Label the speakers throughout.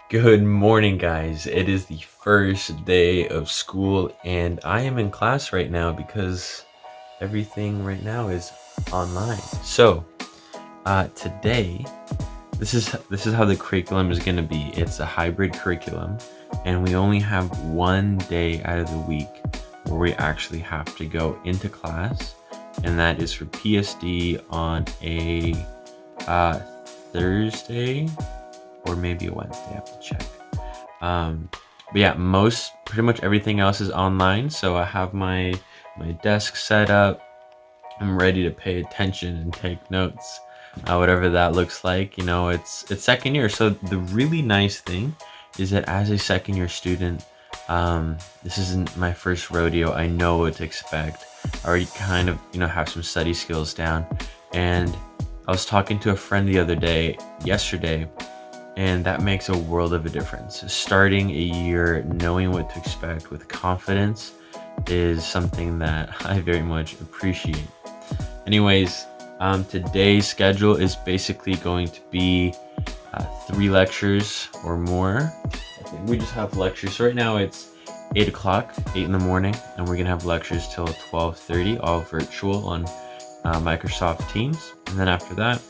Speaker 1: Good morning, guys. It is the first day of school, and I am in class right now because everything right now is online. So, today, this is how the curriculum is going to be. It's a hybrid curriculum, and we only have one day out of the week where we actually have to go into class, and that is for PSD on a Thursday or maybe a Wednesday. I have to check. But yeah, pretty much everything else is online. So I have my desk set up. I'm ready to pay attention and take notes, whatever that looks like. It's second year. So the really nice thing is that as a second year student, this isn't my first rodeo. I know what to expect. I already kind of have some study skills down, and I was talking to a friend yesterday, and that makes a world of a difference. Starting a year knowing what to expect with confidence is something that I very much appreciate. Anyways, today's schedule is basically going to be 3 lectures or more. I think we just have lectures. So right now it's 8 o'clock, 8 in the morning, and we're going to have lectures till 12:30, all virtual on Microsoft Teams. And then after that,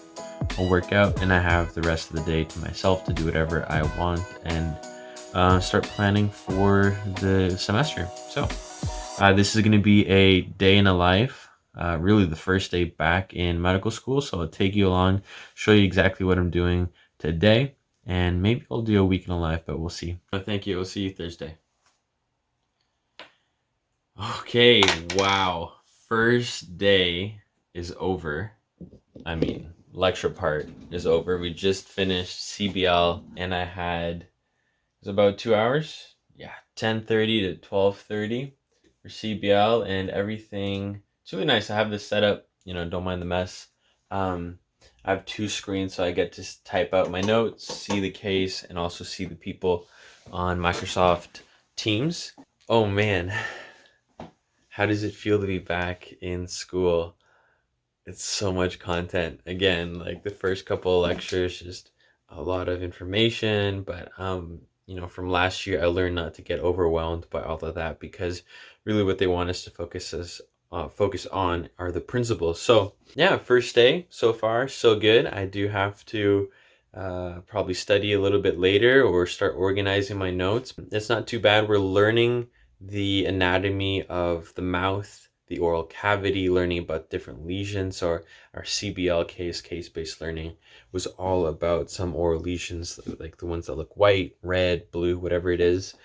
Speaker 1: I'll work out, and I have the rest of the day to myself to do whatever I want and start planning for the semester. So this is going to be a day in a life, really the first day back in medical school. So I'll take you along, show you exactly what I'm doing today, and maybe I'll do a week in a life, but we'll see. Thank you. We'll see you Thursday. Okay, wow. First day is over. Lecture part is over. We just finished CBL, and it was about 2 hours. Yeah, 10:30 to 12:30 for CBL, and everything. It's really nice. I have this set up, don't mind the mess. I have 2 screens, so I get to type out my notes, see the case, and also see the people on Microsoft Teams. Oh man, how does it feel to be back in school? It's so much content. Again, like the first couple of lectures, just a lot of information. But from last year, I learned not to get overwhelmed by all of that, because really what they want us to focus on are the principles. So yeah, first day so far so good. I do have to probably study a little bit later or start organizing my notes. It's not too bad. We're learning the anatomy of the mouth, the oral cavity, learning about different lesions. Or our CBL case-based learning was all about some oral lesions, like the ones that look white, red, blue, whatever it is.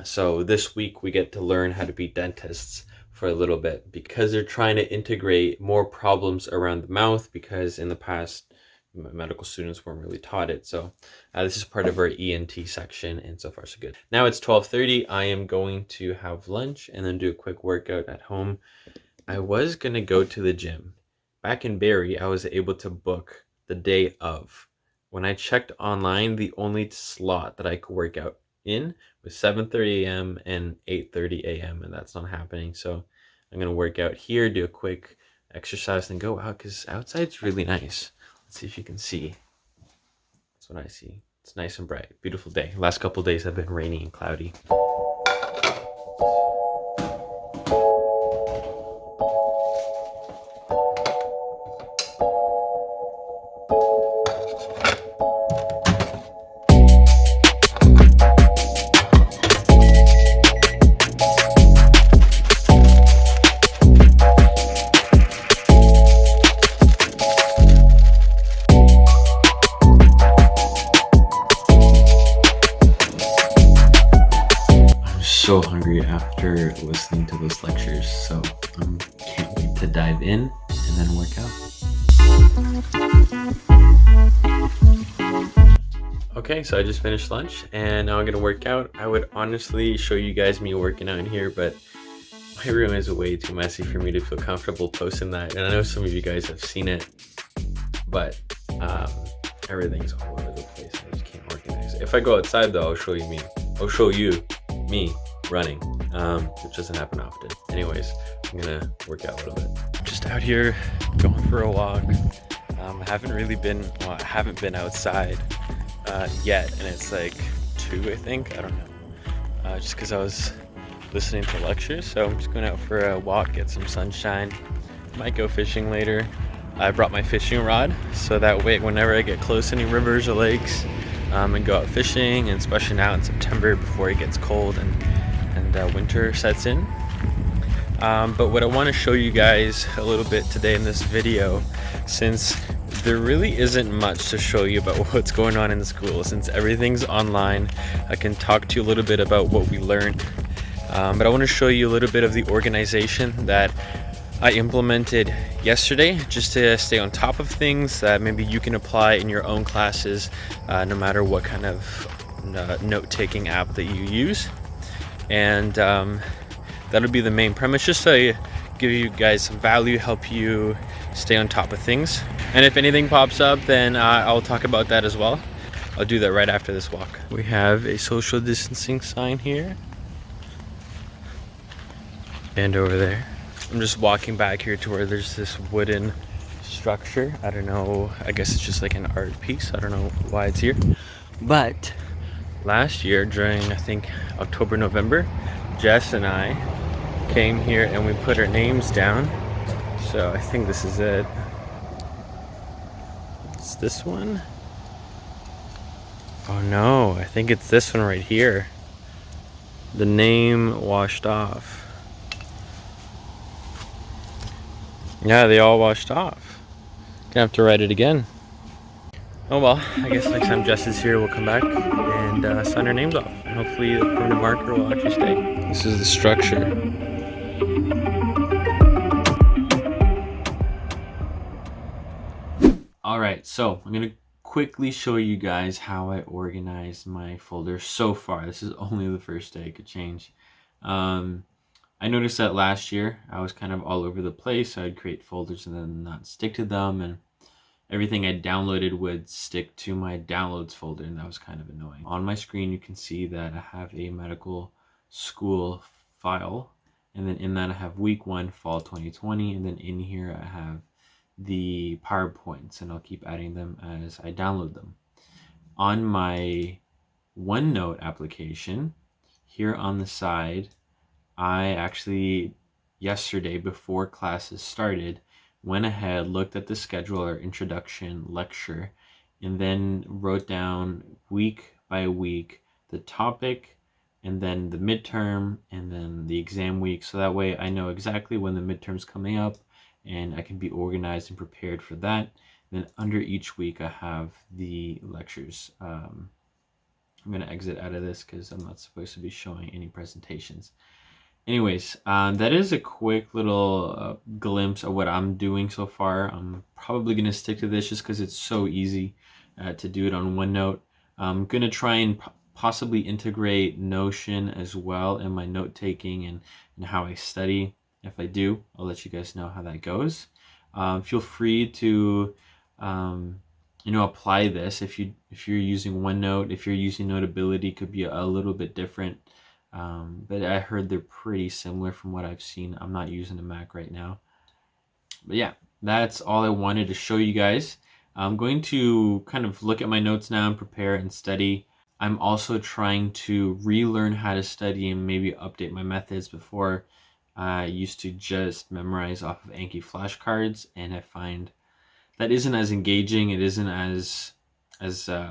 Speaker 1: So this week we get to learn how to be dentists for a little bit, because they're trying to integrate more problems around the mouth, because in the past medical students weren't really taught it. So this is part of our ENT section, and so far so good. Now it's 12:30. I am going to have lunch and then do a quick workout at home. I was going to go to the gym. Back in Barrie, I was able to book the day of. When I checked online, the only slot that I could work out in was 7:30 a.m. and 8:30 a.m. and that's not happening. So I'm going to work out here, do a quick exercise, and go out, because outside's really nice. Let's see if you can see. That's what I see. It's nice and bright. Beautiful day. Last couple of days have been rainy and cloudy. So hungry after listening to those lectures, so can't wait to dive in and then work out. Okay, so I just finished lunch and now I'm gonna work out. I would honestly show you guys me working out in here, but my room is way too messy for me to feel comfortable posting that, and I know some of you guys have seen it, but everything's all over the place. I just can't organize it. If I go outside though, I'll show you me running, which doesn't happen often. Anyways, I'm gonna work out a little bit. I'm just out here going for a walk. I haven't been outside yet, and it's like 2, I think. I don't know. Just because I was listening to lectures, so I'm just going out for a walk, get some sunshine. Might go fishing later. I brought my fishing rod, so that way whenever I get close to any rivers or lakes, and go out fishing, and especially now in September before it gets cold and winter sets in. But what I want to show you guys a little bit today in this video, since there really isn't much to show you about what's going on in the school, since everything's online, I can talk to you a little bit about what we learned. But I want to show you a little bit of the organization that I implemented yesterday, just to stay on top of things that maybe you can apply in your own classes, no matter what kind of note-taking app that you use. And that'll be the main premise, just to give you guys some value, help you stay on top of things. And if anything pops up, then I'll talk about that as well. I'll do that right after this walk. We have a social distancing sign here and over there. I'm just walking back here to where there's this wooden structure. I don't know, I guess it's just like an art piece. I don't know why it's here. But last year during, I think, October, November, Jess and I came here and we put our names down. So I think this is it. It's this one. Oh no, I think it's this one right here. The name washed off. Yeah, they all washed off. Gonna have to write it again. Oh well, I guess next time Jess is here, we'll come back and sign our names off. And hopefully the permanent marker will actually stay. This is the structure. Alright, so I'm gonna quickly show you guys how I organized my folder so far. This is only the first day, it could change. I noticed that last year I was kind of all over the place. I'd create folders and then not stick to them, and everything I downloaded would stick to my downloads folder, and that was kind of annoying. On my screen you can see that I have a medical school file, and then in that I have week 1 fall 2020, and then in here I have the PowerPoints, and I'll keep adding them as I download them. On my OneNote application, here on the side, I actually, yesterday before classes started, went ahead, looked at the schedule or introduction lecture, and then wrote down week by week the topic, and then the midterm, and then the exam week. So that way I know exactly when the midterm's coming up, and I can be organized and prepared for that. And then under each week I have the lectures. I'm going to exit out of this because I'm not supposed to be showing any presentations. Anyways, that is a quick little glimpse of what I'm doing so far. I'm probably going to stick to this just because it's so easy to do it on OneNote. I'm going to try and possibly integrate Notion as well in my note-taking and how I study. If I do, I'll let you guys know how that goes. Feel free to apply this if you're using OneNote. If you're using Notability, it could be a little bit different. But I heard they're pretty similar from what I've seen. I'm not using a Mac right now. But yeah, that's all I wanted to show you guys. I'm going to kind of look at my notes now and prepare and study. I'm also trying to relearn how to study and maybe update my methods. Before, I used to just memorize off of Anki flashcards, and I find that isn't as engaging. It isn't as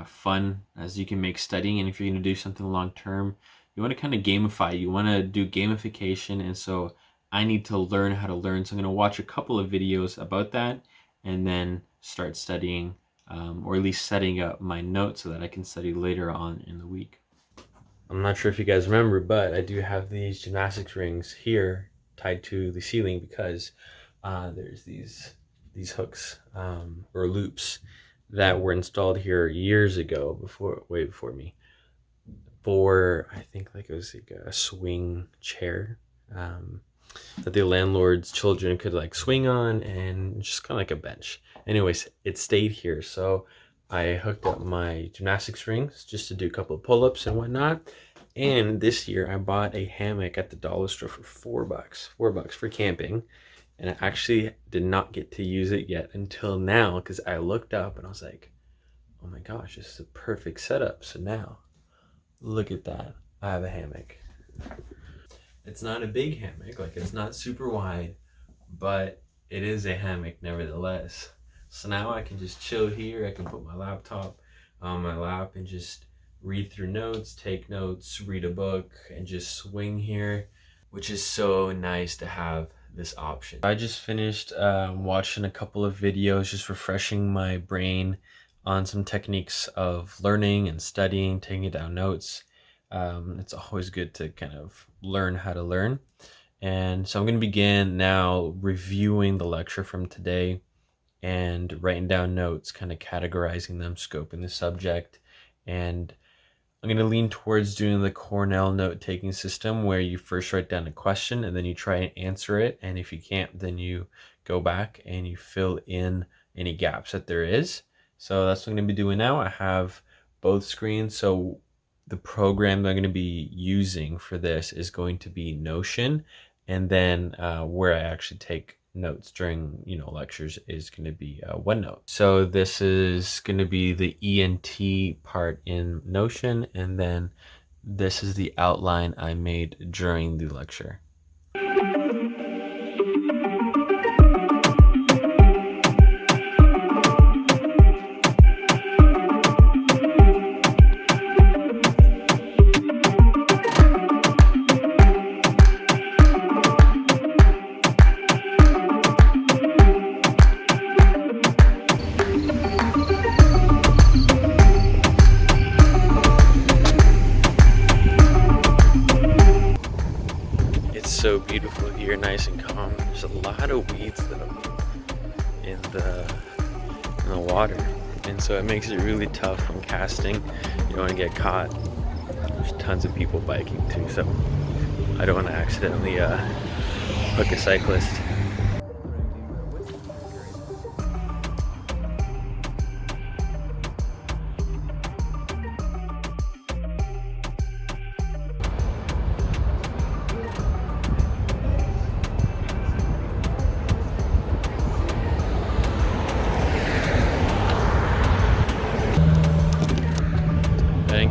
Speaker 1: fun as you can make studying. And if you're going to do something long term, you want to kind of gamify. You want to do gamification, and so I need to learn how to learn. So I'm going to watch a couple of videos about that and then start studying, or at least setting up my notes so that I can study later on in the week. I'm not sure if you guys remember, but I do have these gymnastics rings here tied to the ceiling because there's these hooks or loops that were installed here years ago, way before me, for I think like it was like a swing chair that the landlord's children could like swing on, and just kind of like a bench. Anyways, it stayed here, so I hooked up my gymnastics rings just to do a couple of pull-ups and whatnot. And this year I bought a hammock at the dollar store for $4 for camping, and I actually did not get to use it yet until now, because I looked up and I was like, oh my gosh, this is a perfect setup. So now Look at that. I have a hammock. It's not a big hammock, like it's not super wide, but it is a hammock nevertheless. So now I can just chill here. I can put my laptop on my lap and just read through notes, take notes, read a book, and just swing here, which is so nice to have this option. I just finished watching a couple of videos, just refreshing my brain on some techniques of learning and studying, taking down notes. It's always good to kind of learn how to learn. And so I'm going to begin now reviewing the lecture from today and writing down notes, kind of categorizing them, scoping the subject. And I'm going to lean towards doing the Cornell note-taking system, where you first write down a question and then you try and answer it. And if you can't, then you go back and you fill in any gaps that there is. So that's what I'm going to be doing now. I have both screens. So the program that I'm going to be using for this is going to be Notion. And then where I actually take notes during lectures is going to be OneNote. So this is going to be the ENT part in Notion, and then this is the outline I made during the lecture. So beautiful here, nice and calm. There's a lot of weeds though in the water, and so it makes it really tough when casting. You don't want to get caught. There's tons of people biking too, so I don't want to accidentally hook a cyclist.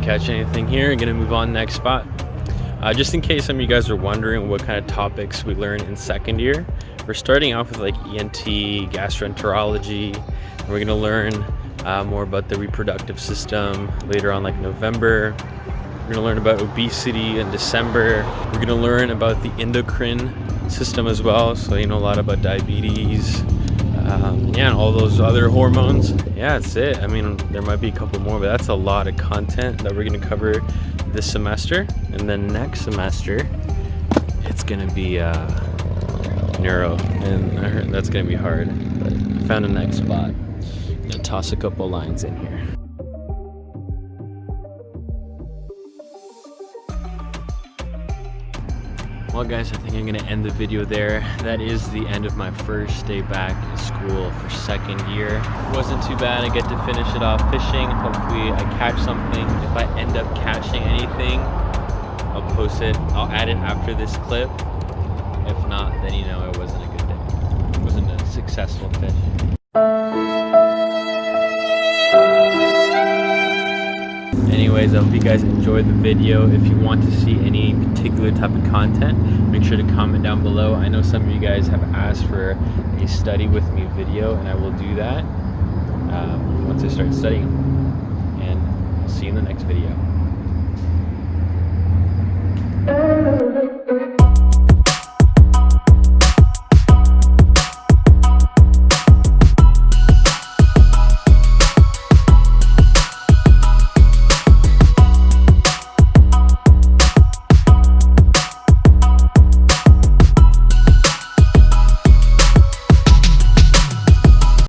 Speaker 1: Catch anything here. I'm gonna move on next spot. Just in case some of you guys are wondering what kind of topics we learn in second year, we're starting off with like ENT, gastroenterology, and we're gonna learn more about the reproductive system later on, like November. We're gonna learn about obesity in December. We're gonna learn about the endocrine system as well, so a lot about diabetes, yeah, and all those other hormones. Yeah, that's it. I mean, there might be a couple more, but that's a lot of content that we're going to cover this semester. And then next semester, it's going to be neuro, and I heard that's going to be hard. But I found a next spot. I'm going to toss a couple lines in here. Well guys, I think I'm gonna end the video there. That is the end of my first day back in school for second year. It wasn't too bad. I get to finish it off fishing. Hopefully I catch something. If I end up catching anything, I'll post it. I'll add it after this clip. If not, then it wasn't a good day. It wasn't a successful fish. Anyways, I hope you guys enjoyed the video. If you want to see any particular type of content, make sure to comment down below. I know some of you guys have asked for a study with me video, and I will do that once I start studying. And I'll see you in the next video.